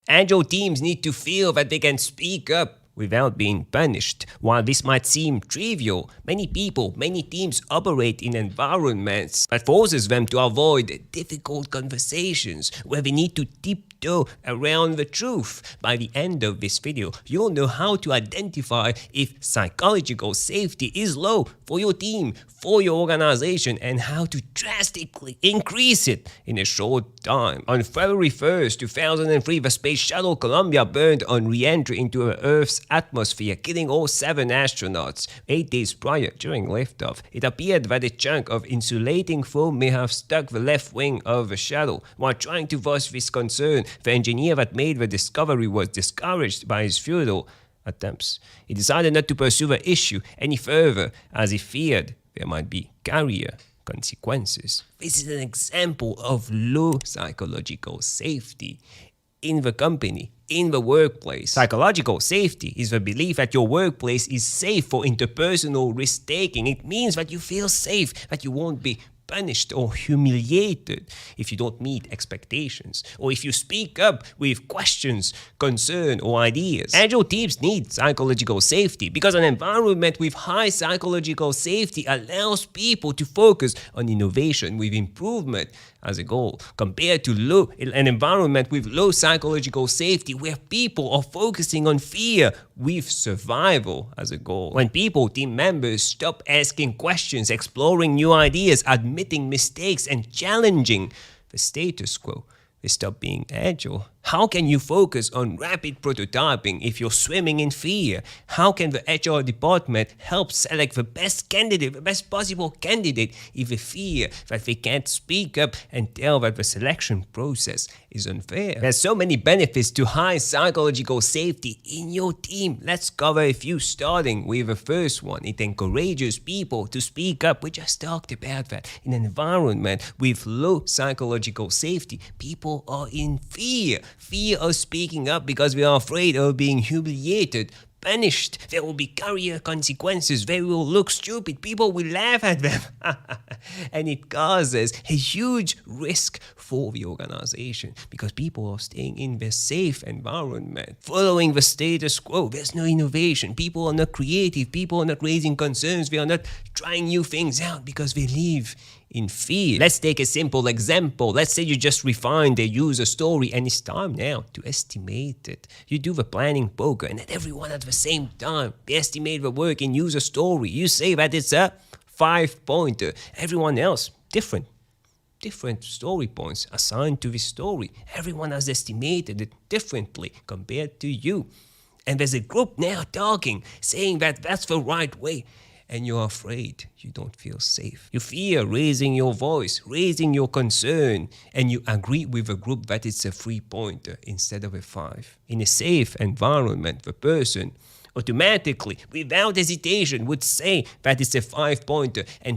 Agile teams need to feel that they can speak up without being punished. While this might seem trivial, many people, many teams operate in environments that forces them to avoid difficult conversations where they need to tiptoe around the truth. By the end of this video, you'll know how to identify if psychological safety is low for your team, for your organization, and how to drastically increase it in a short time. On February 1st, 2003, the Space Shuttle Columbia burned on re-entry into Earth's atmosphere, killing all 7 astronauts. 8 days prior, during liftoff, it appeared that a chunk of insulating foam may have struck the left wing of the shuttle. While trying to voice this concern, the engineer that made the discovery was discouraged by his futile attempts. He decided not to pursue the issue any further, as he feared there might be carrier consequences. This is an example of low psychological safety in the company, in the workplace. Psychological safety is the belief that your workplace is safe for interpersonal risk-taking. It means that you feel safe, that you won't be punished or humiliated if you don't meet expectations, or if you speak up with questions, concern, or ideas. Agile teams need psychological safety because an environment with high psychological safety allows people to focus on innovation with improvement as a goal, compared to an environment with low psychological safety where people are focusing on fear with survival as a goal. When team members stop asking questions, exploring new ideas, admitting mistakes, and challenging the status quo, they stop being agile. How can you focus on rapid prototyping if you're swimming in fear? How can the HR department help select the best candidate, the best possible candidate, if they fear that they can't speak up and tell that the selection process is unfair? There's so many benefits to high psychological safety in your team. Let's cover a few, starting with the first one. It encourages people to speak up. We just talked about that. In an environment with low psychological safety, people are in fear of speaking up because we are afraid of being humiliated, punished. There will be career consequences. They will look stupid. People will laugh at them. And it causes a huge risk for the organization because people are staying in their safe environment, following the status quo. There's no innovation. People are not creative. People are not raising concerns. They are not trying new things out because they live in fear. Let's take a simple example. Let's say you just refined a user story and it's time now to estimate it. You do the planning poker and at everyone at the same time. They estimate the work in user story. You say that it's a 5-pointer. Everyone else, different story points assigned to this story. Everyone has estimated it differently compared to you. And there's a group now talking, saying that that's the right way. And you're afraid, you don't feel safe. You fear raising your voice, raising your concern, and you agree with the group that it's a 3-pointer instead of a 5. In a safe environment, the person automatically, without hesitation, would say that it's a 5-pointer and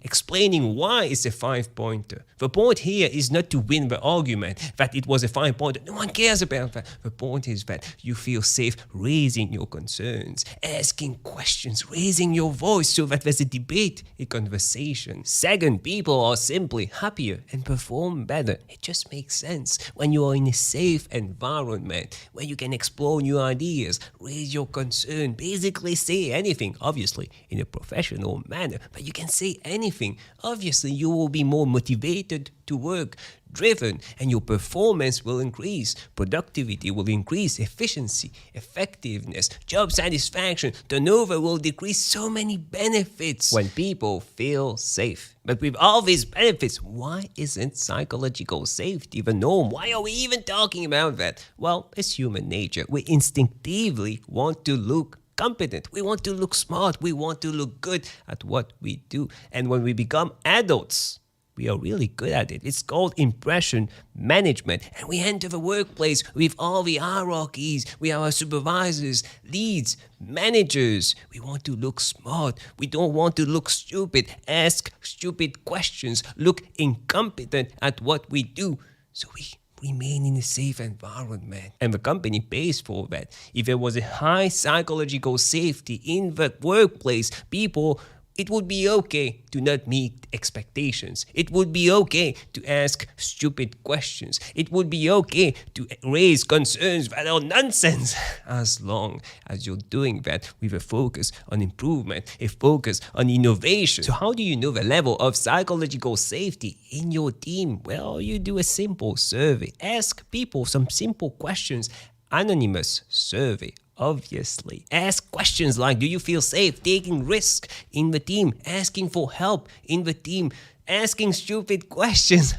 explaining why it's a 5-pointer. The point here is not to win the argument that it was a 5-pointer. No one cares about that. The point is that you feel safe raising your concerns, asking questions, raising your voice so that there's a debate, a conversation. Second, people are simply happier and perform better. It just makes sense. When you are in a safe environment where you can explore new ideas, raise your concern, basically say anything, obviously in a professional manner, but you can say anything. Obviously, you will be more motivated to work, driven, and your performance will increase. Productivity will increase, efficiency, effectiveness, job satisfaction, turnover will decrease. So many benefits when people feel safe. But with all these benefits, why isn't psychological safety the norm? Why are we even talking about that? Well, it's human nature. We instinctively want to look competent. We want to look smart. We want to look good at what we do. And when we become adults, we are really good at it. It's called impression management. And we enter the workplace with all the hierarchies. We have our supervisors, leads, managers. We want to look smart. We don't want to look stupid, ask stupid questions, look incompetent at what we do. So we remain in a safe environment. And the company pays for that. If there was a high psychological safety in the workplace, people It would be okay to not meet expectations. It would be okay to ask stupid questions. It would be okay to raise concerns that are nonsense, as long as you're doing that with a focus on improvement, a focus on innovation. So how do you know the level of psychological safety in your team? Well, you do a simple survey. Ask people some simple questions. Anonymous survey. Obviously. Ask questions like, do you feel safe taking risk in the team? Asking for help in the team. Asking stupid questions,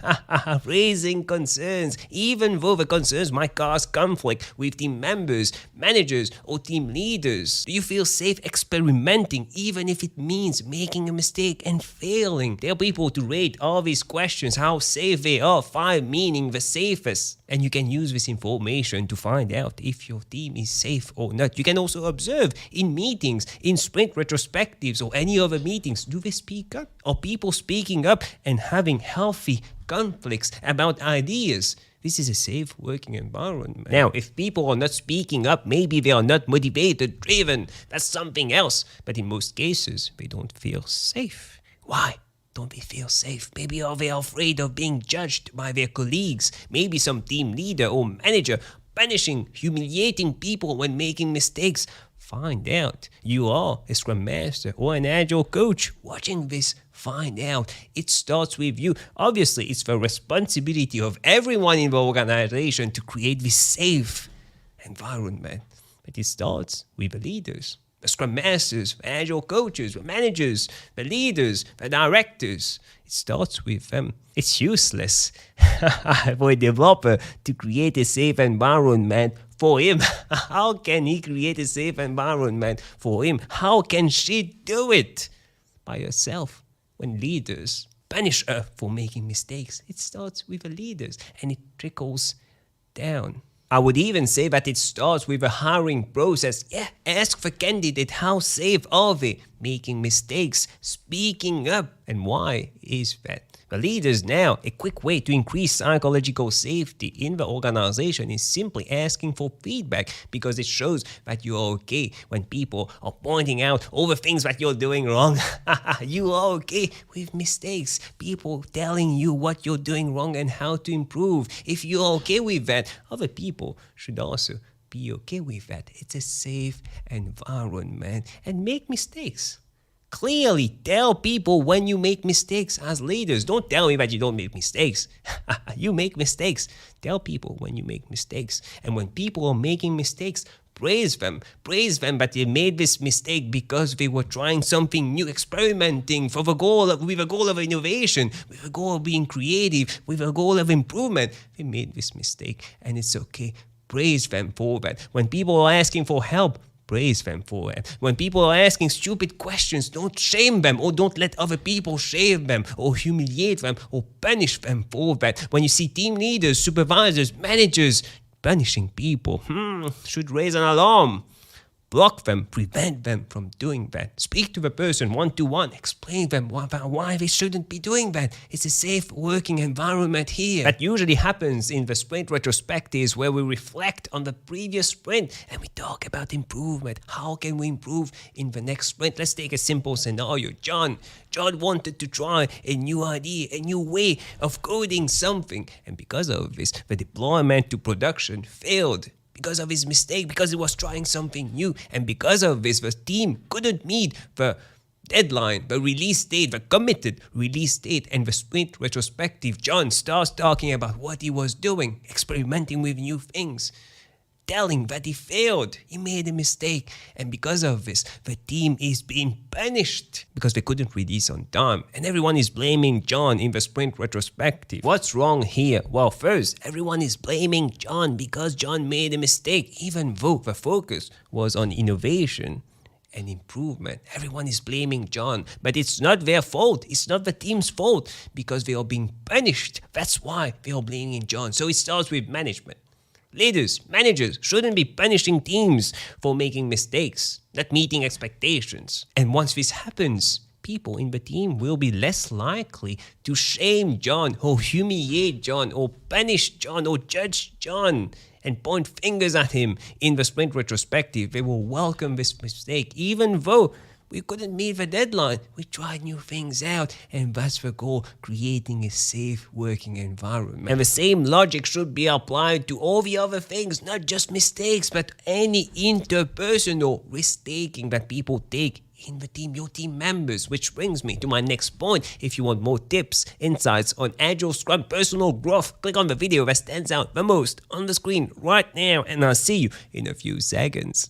raising concerns, even though the concerns might cause conflict with team members, managers, or team leaders. Do you feel safe experimenting, even if it means making a mistake and failing? Tell people to rate all these questions, how safe they are, 5 meaning the safest. And you can use this information to find out if your team is safe or not. You can also observe in meetings, in sprint retrospectives, or any other meetings. Do they speak up? Are people speaking up and having healthy conflicts about ideas? This is a safe working environment. Now, if people are not speaking up, maybe they are not motivated, driven. That's something else. But in most cases, they don't feel safe. Why? Don't they feel safe? Maybe they are afraid of being judged by their colleagues. Maybe some team leader or manager punishing, humiliating people when making mistakes. Find out. You are a Scrum Master or an Agile coach watching this. Find out. It starts with you. Obviously, it's the responsibility of everyone in the organization to create this safe environment. But it starts with the leaders. The Scrum Masters, the Agile coaches, the managers, the leaders, the directors. It starts with them. It's useless for a developer to create a safe environment for him. How can he create a safe environment for him? How can she do it? By herself. When leaders punish her for making mistakes, it starts with the leaders and it trickles down. I would even say that it starts with a hiring process. Yeah, ask the candidate how safe are they making mistakes, speaking up, and why is that? The leaders now, a quick way to increase psychological safety in the organization is simply asking for feedback, because it shows that you're okay when people are pointing out all the things that you're doing wrong. You are okay with mistakes. People telling you what you're doing wrong and how to improve. If you're okay with that, other people should also be okay with that. It's a safe environment, and make mistakes. Clearly tell people when you make mistakes as leaders. Don't tell me that you don't make mistakes. You make mistakes. Tell people when you make mistakes. And when people are making mistakes, praise them. Praise them that they made this mistake because they were trying something new, experimenting with a goal of innovation, with a goal of being creative, with a goal of improvement. They made this mistake, and it's okay. Praise them for that. When people are asking for help, praise them for it. When people are asking stupid questions, don't shame them, or don't let other people shame them or humiliate them or punish them for that. When you see team leaders, supervisors, managers punishing people, should raise an alarm. Block them, prevent them from doing that. Speak to the person one-to-one, explain them about why they shouldn't be doing that. It's a safe working environment here. That usually happens in the sprint retrospectives, where we reflect on the previous sprint and we talk about improvement. How can we improve in the next sprint? Let's take a simple scenario. John wanted to try a new idea, a new way of coding something. And because of this, the deployment to production failed. Because of his mistake, because he was trying something new. And because of this, the team couldn't meet the deadline, the release date, the committed release date. And the sprint retrospective, John starts talking about what he was doing, experimenting with new things, telling that he failed, he made a mistake. And because of this, the team is being punished because they couldn't release on time. And everyone is blaming John in the sprint retrospective. What's wrong here? Well, first, everyone is blaming John because John made a mistake, even though the focus was on innovation and improvement. Everyone is blaming John, but it's not their fault. It's not the team's fault, because they are being punished. That's why they are blaming John. So it starts with management. Leaders, managers shouldn't be punishing teams for making mistakes, not meeting expectations. And once this happens, people in the team will be less likely to shame John or humiliate John or punish John or judge John and point fingers at him in the sprint retrospective. They will welcome this mistake, even though we couldn't meet the deadline. We tried new things out, and that's the goal, creating a safe working environment. And the same logic should be applied to all the other things, not just mistakes, but any interpersonal risk-taking that people take in the team, your team members. Which brings me to my next point. If you want more tips, insights on Agile, Scrum, personal growth, click on the video that stands out the most on the screen right now, and I'll see you in a few seconds.